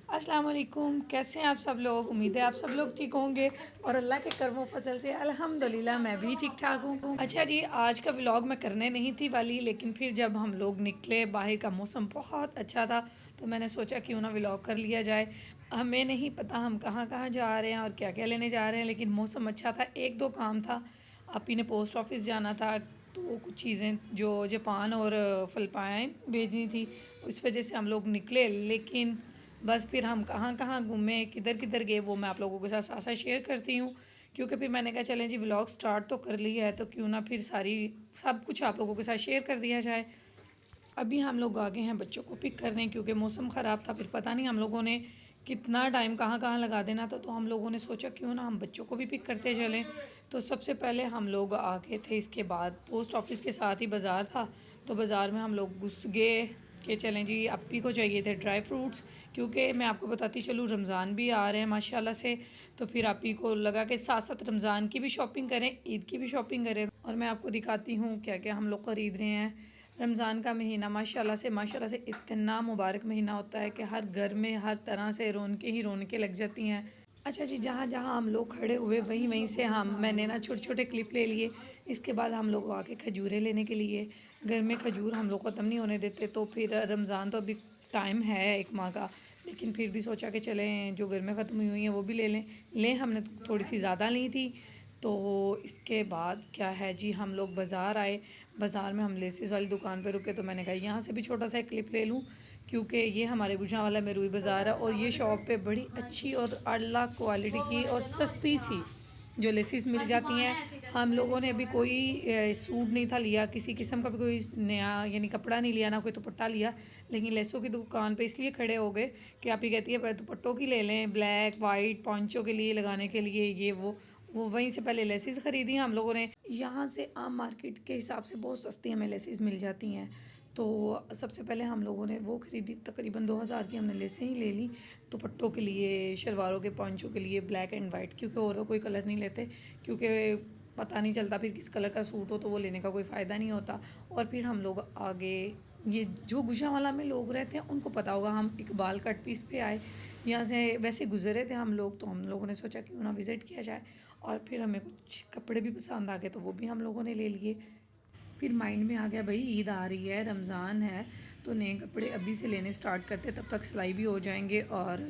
अस्सलाम वालेकुम। कैसे हैं आप सब लोग? उम्मीद है आप सब लोग ठीक होंगे और अल्लाह के करमो फजल से अल्हम्दुलिल्लाह मैं भी ठीक ठाक हूँ। अच्छा जी, आज का व्लॉग मैं करने नहीं थी वाली, लेकिन फिर जब हम लोग निकले बाहर का मौसम बहुत अच्छा था तो मैंने सोचा क्यों ना व्लॉग कर लिया जाए। हमें नहीं पता हम कहाँ कहाँ जा रहे हैं और क्या क्या लेने जा रहे हैं, लेकिन मौसम अच्छा था। एक दो काम था, आपी ने पोस्ट ऑफिस जाना था तो कुछ चीज़ें जो जापान और फ़िलिपाइन भेजनी थी, इस वजह से हम लोग निकले। लेकिन बस फिर हम कहाँ कहाँ घूमे, किधर किधर गए, वो मैं आप लोगों के साथ साथ साथ शेयर करती हूँ। क्योंकि फिर मैंने कहा चलें जी, व्लॉग स्टार्ट तो कर लिया है तो क्यों ना फिर सारी सब कुछ आप लोगों के साथ शेयर कर दिया जाए। अभी हम लोग आ गए हैं बच्चों को पिक करने, क्योंकि मौसम ख़राब था, फिर पता नहीं हम लोगों ने कितना टाइम कहाँ कहाँ लगा देना था। तो हम लोगों ने सोचा क्यों ना हम बच्चों को भी पिक करते चलें। तो सबसे पहले हम लोग आ गए थे, इसके बाद पोस्ट ऑफिस के साथ ही बाज़ार था, तो बाज़ार में हम लोग घुस गए कि चलें जी, अप्पी को चाहिए थे ड्राई फ्रूट्स, क्योंकि मैं आपको बताती चलूँ रमज़ान भी आ रहे हैं माशाल्लाह से। तो फिर अप्पी को लगा कि साथ साथ रमज़ान की भी शॉपिंग करें, ईद की भी शॉपिंग करें। और मैं आपको दिखाती हूँ क्या क्या हम लोग ख़रीद रहे हैं। रमज़ान का महीना माशाल्लाह से इतना मुबारक महीना होता है कि हर घर में हर तरह से रौनकें ही रौनकें लग जाती हैं। अच्छा जी, जहाँ जहाँ हम लोग खड़े हुए वहीं वहीं से मैंने ना छोटे छोटे क्लिप ले लिए। इसके बाद हम लोग आके खजूरें लेने के लिए, घर में खजूर हम लोग ख़त्म नहीं होने देते। तो फिर रमज़ान तो अभी टाइम है एक माह का, लेकिन फिर भी सोचा कि चलें जो घर में ख़त्म हुई हुई हैं वो भी ले लें। हमने थोड़ी सी ज़्यादा ली थी। तो इसके बाद क्या है जी, हम लोग बाज़ार आए। बाज़ार में हम लेसिस वाली दुकान पे रुके, तो मैंने कहा यहाँ से भी छोटा सा एक क्लिप ले लूँ, क्योंकि ये हमारे गुजरांवाला में रूई बाज़ार है और ये शॉप पे बड़ी अच्छी और आला क्वालिटी की और सस्ती सी जो लेसिस मिल जाती हैं। हम लोगों ने अभी कोई सूट नहीं था लिया, किसी किस्म का भी कोई नया यानी कपड़ा नहीं लिया, ना कोई दुपट्टा लिया, लेकिन लेसों की दुकान पे इसलिए खड़े हो गए कि आप ही कहती है दुपट्टों की ले लें, ब्लैक वाइट पॉन्चों के लिए लगाने के लिए, ये वो वहीं से पहले लेसिस ख़रीदी हम लोगों ने। यहाँ से आम मार्केट के हिसाब से बहुत सस्ती हमें लेसिस मिल जाती हैं। तो सबसे पहले हम लोगों ने वो ख़रीदी, तकरीबन 2000 की हमने लेसें ही ले ली दुपट्टों के लिए, शलवारों के पॉन्चों के लिए, ब्लैक एंड वाइट, क्योंकि और तो कोई कलर नहीं लेते, क्योंकि पता नहीं चलता फिर किस कलर का सूट हो तो वो लेने का कोई फ़ायदा नहीं होता। और फिर हम लोग आगे, ये जो गुजरांवाला में लोग रहते हैं उनको पता होगा, हम इकबाल कट पीस पे आए। यहाँ से वैसे गुजरे थे हम लोग, तो हम लोगों ने सोचा क्यों ना विज़िट किया जाए। और फिर हमें कुछ कपड़े भी पसंद आ गए तो वो भी हम लोगों ने ले लिए। फिर माइंड में आ गया भाई ईद आ रही है, रमज़ान है, तो नए कपड़े अभी से लेने स्टार्ट करते, तब तक सिलाई भी हो जाएंगे और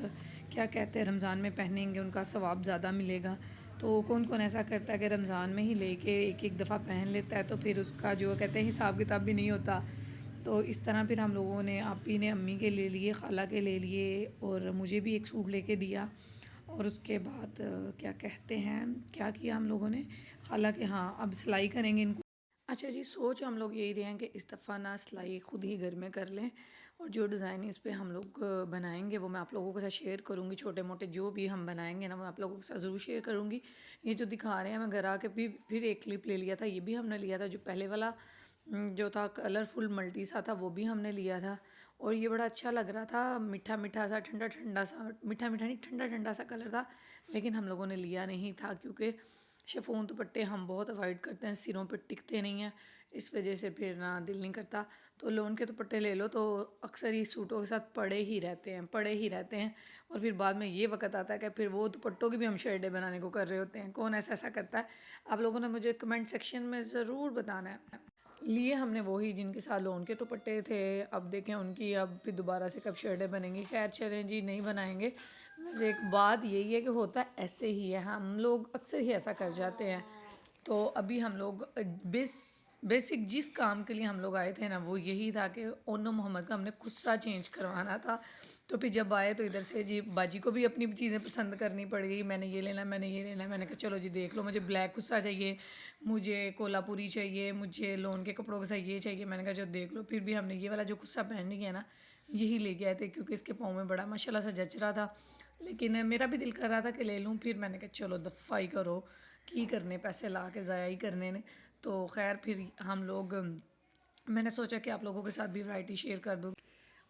क्या कहते हैं रमज़ान में पहनेंगे उनका सवाब ज़्यादा मिलेगा। तो कौन कौन ऐसा करता है कि रमज़ान में ही लेके एक एक दफ़ा पहन लेता है, तो फिर उसका जो कहते हैं हिसाब किताब भी नहीं होता। तो इस तरह फिर हम लोगों ने, आपी ने अम्मी के ले लिए, खाला के ले लिए और मुझे भी एक सूट लेके दिया। और उसके बाद क्या कहते हैं क्या किया हम लोगों ने, खाला के हाँ अब सिलाई करेंगे इनको। अच्छा जी, सोच हम लोग यही रहे हैं कि इस दफ़ा ना सिलाई खुद ही घर में कर लें, और जो डिज़ाइन इस पे हम लोग बनाएंगे वो मैं आप लोगों के साथ शेयर करूँगी। छोटे मोटे जो भी हम बनाएंगे ना वो आप लोगों के साथ ज़रूर शेयर करूँगी। ये जो दिखा रहे हैं, मैं घर आके भी फिर एक क्लिप ले लिया था, ये भी हमने लिया था, जो पहले वाला जो था कलरफुल मल्टी सा था वो भी हमने लिया था। और ये बड़ा अच्छा लग रहा था, मीठा मीठा सा, ठंडा ठंडा सा, मीठा मीठा नहीं ठंडा ठंडा सा कलर था, लेकिन हम लोगों ने लिया नहीं था क्योंकि शिफॉन दुपट्टे हम बहुत अवॉइड करते हैं, सिरों पे टिकते नहीं हैं, इस वजह से फिर ना दिल नहीं करता। तो लोन के दुपट्टे ले लो तो अक्सर ही सूटों के साथ पड़े ही रहते हैं। और फिर बाद में ये वक्त आता है कि फिर वो दुपट्टों की भी हम शेडें बनाने को कर रहे होते हैं। कौन ऐसा ऐसा करता है? आप लोगों ने मुझे कमेंट सेक्शन में ज़रूर बताना है। लिए हमने वही जिनके साथ लोन के दुपट्टे थे, अब देखें उनकी अब फिर दोबारा से कब शर्टें बनेंगी। खैर चलें जी, नहीं बनाएंगे। वैसे एक बात यही है कि होता ऐसे ही है, हम लोग अक्सर ही ऐसा कर जाते हैं। तो अभी हम लोग बेसिक जिस काम के लिए हम लोग आए थे ना, वो यही था कि ओनो मोहम्मद का हमने गुस्सा चेंज करवाना था। तो फिर जब आए तो इधर से जी बाजी को भी अपनी चीज़ें पसंद करनी पड़ गई, मैंने ये लेना है, मैंने ये लेना है। मैंने कहा चलो जी देख लो, मुझे ब्लैक गुस्सा चाहिए, मुझे कोल्हापुरी चाहिए, मुझे लोन के कपड़ों के साथ ये चाहिए। मैंने कहा चलो देख लो। फिर भी हमने ये वाला जो गुस्सा पहन गया ना, यही ले गए थे, क्योंकि इसके पाँव में बड़ा माशाल्लाह से जच रहा था। लेकिन मेरा भी दिल कर रहा था कि ले लूँ, फिर मैंने कहा चलो दफ़ा ही करो, की करने पैसे ला के ज़ाया ही करने ने। तो खैर फिर हम लोग, मैंने सोचा कि आप लोगों के साथ भी वैरायटी शेयर कर दूँ।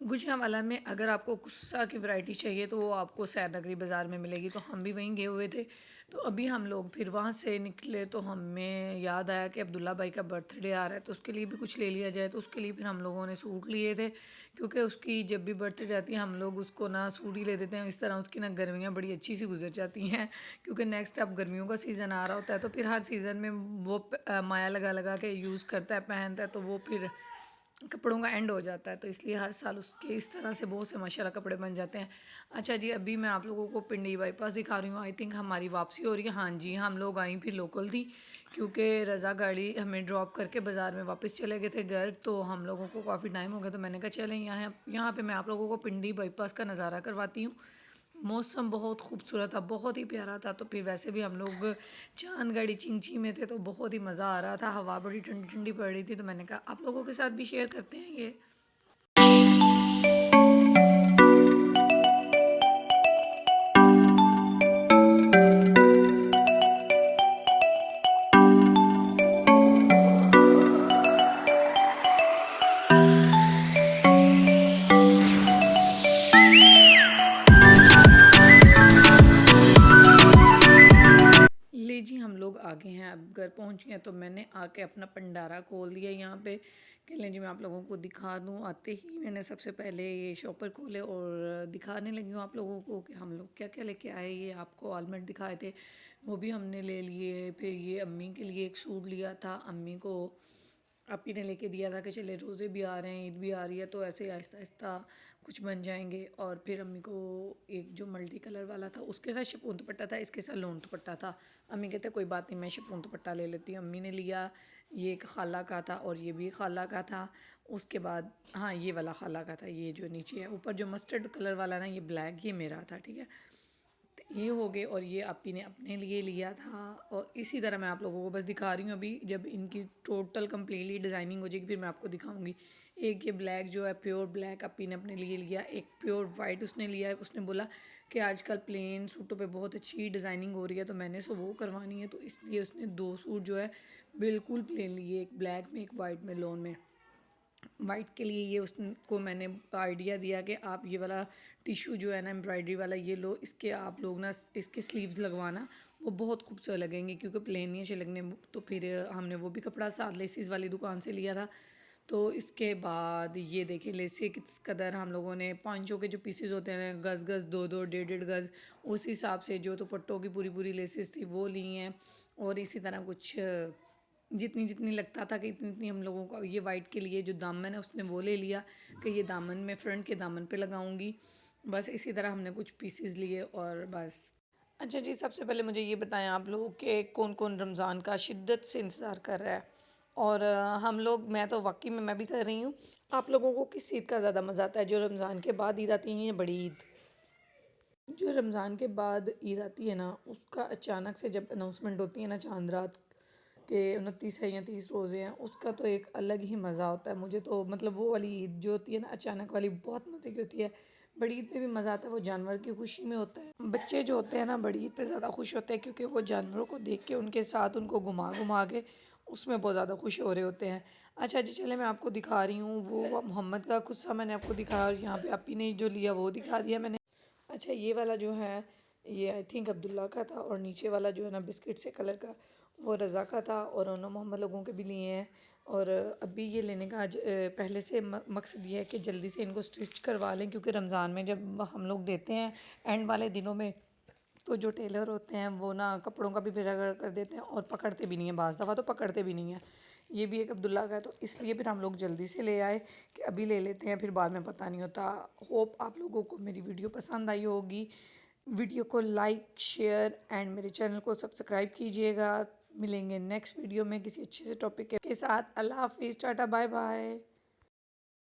गुजरांवाला में अगर आपको गुस्सा की वैरायटी चाहिए तो वो आपको सैर नगरी बाज़ार में मिलेगी। तो हम भी वहीं गए हुए थे। तो अभी हम लोग फिर वहाँ से निकले तो हमें याद आया कि अब्दुल्ला भाई का बर्थडे आ रहा है, तो उसके लिए भी कुछ ले लिया जाए। तो उसके लिए फिर हम लोगों ने सूट लिए थे, क्योंकि उसकी जब भी बर्थडे जाती है हम लोग उसको ना सूट ही ले देते हैं। इस तरह उसकी ना गर्मियाँ बड़ी अच्छी सी गुजर जाती हैं, क्योंकि नेक्स्ट अब गर्मियों का सीज़न आ रहा होता है। तो फिर हर सीज़न में वो माया लगा लगा के यूज़ करता है, पहनता है, तो वो फिर कपड़ों का एंड हो जाता है। तो इसलिए हर साल उसके इस तरह से बहुत से माशाल्लाह कपड़े बन जाते हैं। अच्छा जी, अभी मैं आप लोगों को पिंडी बाईपास दिखा रही हूँ। आई थिंक हमारी वापसी हो रही है। हाँ जी, हम लोग आई फिर लोकल थी, क्योंकि रज़ा गाड़ी हमें ड्रॉप करके बाज़ार में वापस चले गए थे घर। तो हम लोगों को काफ़ी टाइम हो गया, तो मैंने कहा चलें यहाँ यहाँ पे मैं आप लोगों को पिंडी बाईपास का नज़ारा करवाती हूँ। मौसम बहुत खूबसूरत था, बहुत ही प्यारा था। तो फिर वैसे भी हम लोग चांदगढ़ी चिंची में थे, तो बहुत ही मज़ा आ रहा था। हवा बड़ी ठंडी ठंडी पड़ रही थी, तो मैंने कहा आप लोगों के साथ भी शेयर करते हैं ये। ले जी, हम लोग आगे हैं, अब घर पहुंच गए। तो मैंने आके अपना भंडारा खोल दिया यहाँ पे कि लें जी मैं आप लोगों को दिखा दूँ। आते ही मैंने सबसे पहले ये शॉपर खोले और दिखाने लगी हूँ आप लोगों को कि हम लोग क्या क्या लेके आए। ये आपको ऑलमंड दिखाए थे, वो भी हमने ले लिए। फिर ये अम्मी के लिए एक सूट लिया था, अम्मी को आपी ने लेके दिया था कि चले रोज़े भी आ रहे हैं, ईद भी आ रही है, तो ऐसे आहिस्ता आहिस्ता कुछ बन जाएंगे। और फिर अम्मी को एक जो मल्टी कलर वाला था उसके साथ शिफॉन दुपट्टा था, इसके साथ लोन दुपट्टा था। अम्मी कहते कोई बात नहीं, मैं शिफॉन दुपट्टा ले लेती हूँ। अम्मी ने लिया। ये एक खाला का था और ये भी खाला का था। उसके बाद हाँ, ये वाला खाला का था। ये जो नीचे है ऊपर जो मस्टर्ड कलर वाला ना, ये ब्लैक, ये मेरा था, ठीक है। ये हो गए। और ये आपी ने अपने लिए लिया था। और इसी तरह मैं आप लोगों को बस दिखा रही हूँ। अभी जब इनकी टोटल कम्प्लीटली डिज़ाइनिंग हो जाएगी फिर मैं आपको दिखाऊंगी। एक ये ब्लैक जो है प्योर ब्लैक आपी ने अपने लिए लिया, एक प्योर वाइट उसने लिया है। उसने बोला कि आजकल प्लेन सूटों पे बहुत अच्छी डिज़ाइनिंग हो रही है, तो मैंने सो वो करवानी है। तो इसलिए उसने दो सूट जो है बिल्कुल प्लेन लिए, एक ब्लैक में एक वाइट में लोन में। वाइट के लिए ये उसको मैंने आइडिया दिया कि आप ये वाला टिशू जो है ना एम्ब्रॉयडरी वाला ये लो, इसके आप लोग ना इसके स्लीव्स लगवाना, वो बहुत खूबसूरत लगेंगे, क्योंकि प्लेन नहीं अच्छे लगने। तो फिर हमने वो भी कपड़ा साथ लेसिस वाली दुकान से लिया था। तो इसके बाद ये देखिए लेसी किस कदर हम लोगों ने पांचों के जो पीसेस होते हैं गज़ गज़, दो दो, डेढ़ डेढ़ गज़, उस हिसाब से जो दुपट्टों की पूरी पूरी लेसिस थी वो ली हैं। और इसी तरह कुछ जितनी जितनी लगता था कि इतनी इतनी हम लोगों को। ये वाइट के लिए जो दामन है उसने वो ले लिया कि ये दामन में फ्रंट के दामन पे लगाऊंगी। बस इसी तरह हमने कुछ पीसेस लिए और बस। अच्छा जी, सबसे पहले मुझे ये बताएं आप लोग कि कौन कौन रमज़ान का शिद्दत से इंतज़ार कर रहा है। और हम लोग, मैं तो वाकई में मैं भी कर रही हूँ। आप लोगों को किस ईद का ज़्यादा मज़ा आता है, जो रमज़ान के बाद ईद आती है या बड़ी ईद? जो रमज़ान के बाद ईद आती है ना, उसका अचानक से जब अनाउंसमेंट होती है ना चांद रात के 29 है या 30 रोज़े हैं, उसका तो एक अलग ही मज़ा होता है। मुझे तो मतलब वो वाली ईद जो होती है ना अचानक वाली, बहुत मज़े की होती है। बड़ी ईद पे भी मज़ा आता है, वो जानवर की खुशी में होता है। बच्चे जो होते हैं ना बड़ी ईद पे ज़्यादा खुश होते हैं, क्योंकि वो जानवरों को देख के उनके साथ उनको घुमा घुमा के उसमें बहुत ज़्यादा खुश हो रहे होते हैं। अच्छा जी, चले मैं आपको दिखा रही हूँ वो मोहम्मद का गुस्सा मैंने आपको दिखाया, और यहाँ पे अपी ने जो लिया वो दिखा दिया मैंने। अच्छा, ये वाला जो है ये आई थिंक अब्दुल्ला का था, और नीचे वाला जो है ना बिस्किट से कलर का, वो रज़ा का था। और उन्होंने मोहम्मद लोगों के भी लिए हैं। और अभी ये लेने का आज पहले से मकसद ये है कि जल्दी से इनको स्टिच करवा लें, क्योंकि रमज़ान में जब हम लोग देते हैं एंड वाले दिनों में, तो जो टेलर होते हैं वो ना कपड़ों का भी बिगाड़ कर देते हैं और पकड़ते भी नहीं हैं, बाज़ दफ़ा तो पकड़ते भी नहीं हैं। ये भी एक अब्दुल्ला का है, तो इसलिए फिर हम लोग जल्दी से ले आए कि अभी ले लेते हैं, फिर बाद में पता नहीं होता। होप आप लोगों को मेरी वीडियो पसंद आई होगी। वीडियो को लाइक, शेयर एंड मेरे चैनल को सब्सक्राइब कीजिएगा। मिलेंगे नेक्स्ट वीडियो में किसी अच्छे से टॉपिक के साथ। अल्लाह हाफिज़, टाटा, बाय बाय।